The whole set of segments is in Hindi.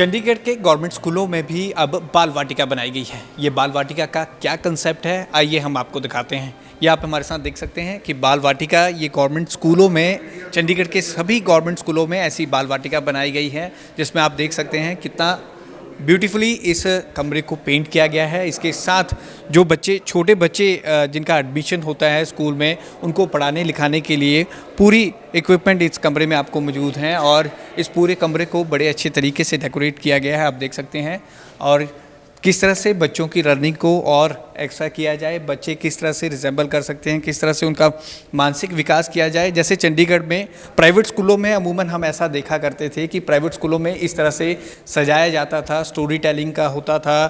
चंडीगढ़ के गवर्नमेंट स्कूलों में भी अब बाल वाटिका बनाई गई है। ये बाल वाटिका का क्या कंसेप्ट है, आइए हम आपको दिखाते हैं। ये आप हमारे साथ देख सकते हैं कि बाल वाटिका ये गवर्नमेंट स्कूलों में, चंडीगढ़ के सभी गवर्नमेंट स्कूलों में ऐसी बाल वाटिका बनाई गई है, जिसमें आप देख सकते हैं कितना ब्यूटीफुली इस कमरे को पेंट किया गया है। इसके साथ जो बच्चे, छोटे बच्चे जिनका एडमिशन होता है स्कूल में, उनको पढ़ाने लिखाने के लिए पूरी इक्विपमेंट इस कमरे में आपको मौजूद हैं और इस पूरे कमरे को बड़े अच्छे तरीके से डेकोरेट किया गया है, आप देख सकते हैं। और किस तरह से बच्चों की लर्निंग को और एक्स्ट्रा किया जाए, बच्चे किस तरह से रिजेंबल कर सकते हैं, किस तरह से उनका मानसिक विकास किया जाए। जैसे चंडीगढ़ में प्राइवेट स्कूलों में अमूमन हम ऐसा देखा करते थे कि प्राइवेट स्कूलों में इस तरह से सजाया जाता था, स्टोरी टेलिंग का होता था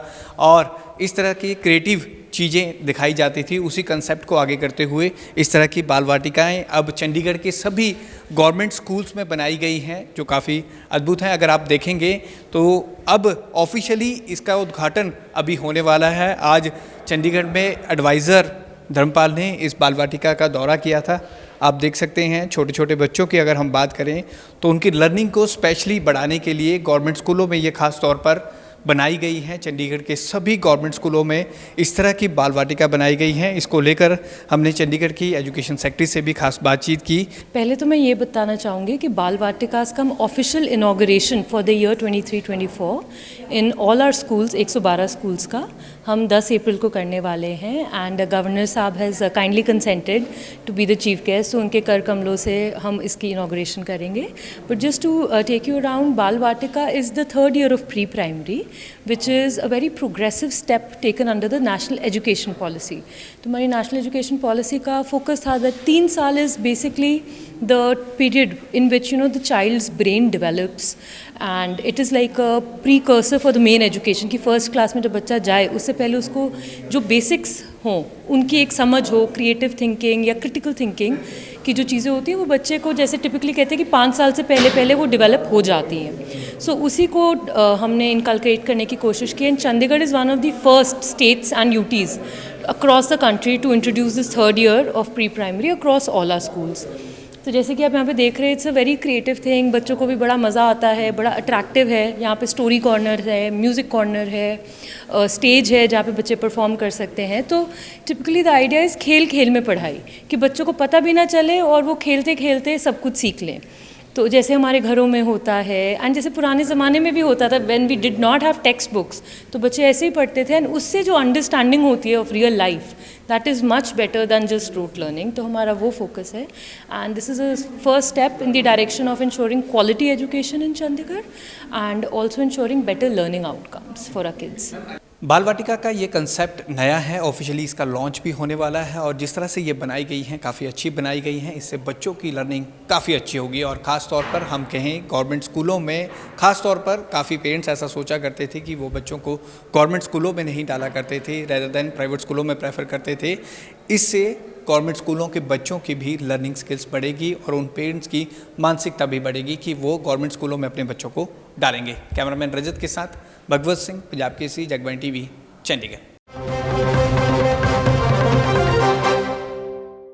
और इस तरह की क्रिएटिव चीज़ें दिखाई जाती थी। उसी कंसेप्ट को आगे करते हुए इस तरह की बाल वाटिकाएँ अब चंडीगढ़ के सभी गवर्नमेंट स्कूल्स में बनाई गई हैं, जो काफ़ी अद्भुत हैं। अगर आप देखेंगे तो अब ऑफिशियली इसका उद्घाटन अभी होने वाला है। आज चंडीगढ़ में एडवाइज़र धर्मपाल ने इस बाल वाटिका का दौरा किया था। आप देख सकते हैं छोटे छोटे बच्चों की अगर हम बात करें तो उनकी लर्निंग को स्पेशली बढ़ाने के लिए गवर्नमेंट स्कूलों में ये खास तौर पर बनाई गई है। चंडीगढ़ के सभी गवर्नमेंट स्कूलों में इस तरह की बाल वाटिका बनाई गई हैं। इसको लेकर हमने चंडीगढ़ की एजुकेशन सेक्रेटरी से भी खास बातचीत की। पहले तो मैं ये बताना चाहूँगी कि बाल वाटिकास का हम official inauguration for the year 23-24 in all our schools, 112 schools का हम 10 अप्रैल को करने वाले हैं। एंड गवर्नर साहब has kindly consented to be the chief guest, तो उनके कर कमलों से हम इसकी इनाग्रेशन करेंगे। But just to take you around, Bal Vatika is the 3rd year of pre-primary, which is a very progressive step taken under the National Education Policy. तो हमारी नेशनल एजुकेशन पॉलिसी का फोकस था that 3 साल is basically the period in which the child's brain develops and it is like a precursor for the main education कि फर्स्ट क्लास में जब बच्चा जाए उससे पहले उसको जो बेसिक्स हों, उनकी एक समझ हो, क्रिएटिव थिंकिंग या क्रिटिकल थिंकिंग की जो चीज़ें होती हैं वो बच्चे को, जैसे टिपिकली कहते हैं कि 5 साल से पहले वो डेवलप हो जाती हैं। सो उसी को हमने इनकलकेट करने की कोशिश की। And Chandigarh is one of the first states and UTs across the country to introduce this 3rd year of pre-primary across all our schools. तो जैसे कि आप यहाँ पे देख रहे हैं, it's a very creative thing, बच्चों को भी बड़ा मज़ा आता है, बड़ा अट्रैक्टिव है। यहाँ पे स्टोरी कॉर्नर है, म्यूज़िक कॉर्नर है, स्टेज है जहाँ पे बच्चे परफॉर्म कर सकते हैं। तो टिपिकली द आइडिया इज़ खेल खेल में पढ़ाई, कि बच्चों को पता भी ना चले और वो खेलते खेलते सब कुछ सीख लें। तो जैसे हमारे घरों में होता है एंड जैसे पुराने ज़माने में भी होता था, when we did not have textbooks, तो बच्चे ऐसे ही पढ़ते थे एंड उससे जो अंडरस्टैंडिंग होती है of real life, that is much better than just rote learning. तो हमारा वो फोकस है and this is a first step in the direction of ensuring quality education in Chandigarh and also ensuring better learning outcomes for our kids. Bal Vatika का ये कंसेप्ट नया है, ऑफिशियली इसका लॉन्च भी होने वाला है और जिस तरह से ये बनाई गई हैं काफ़ी अच्छी बनाई गई हैं। इससे बच्चों की लर्निंग काफ़ी अच्छी होगी और ख़ास तौर पर हम कहें गवर्नमेंट स्कूलों में, ख़ास तौर पर काफ़ी पेरेंट्स ऐसा सोचा करते थे कि वो बच्चों को गवर्नमेंट स्कूलों में नहीं डाला करते थे, रेदर देन प्राइवेट स्कूलों में प्रेफर करते थे। इससे गवर्नमेंट स्कूलों के बच्चों की भी लर्निंग स्किल्स बढ़ेगी और उन पेरेंट्स की मानसिकता भी बढ़ेगी कि वो गवर्नमेंट स्कूलों में अपने बच्चों को डालेंगे। कैमरामैन रजत के साथ भगवत सिंह, पंजाब केसरी, जगबानी टीवी, चंडीगढ़।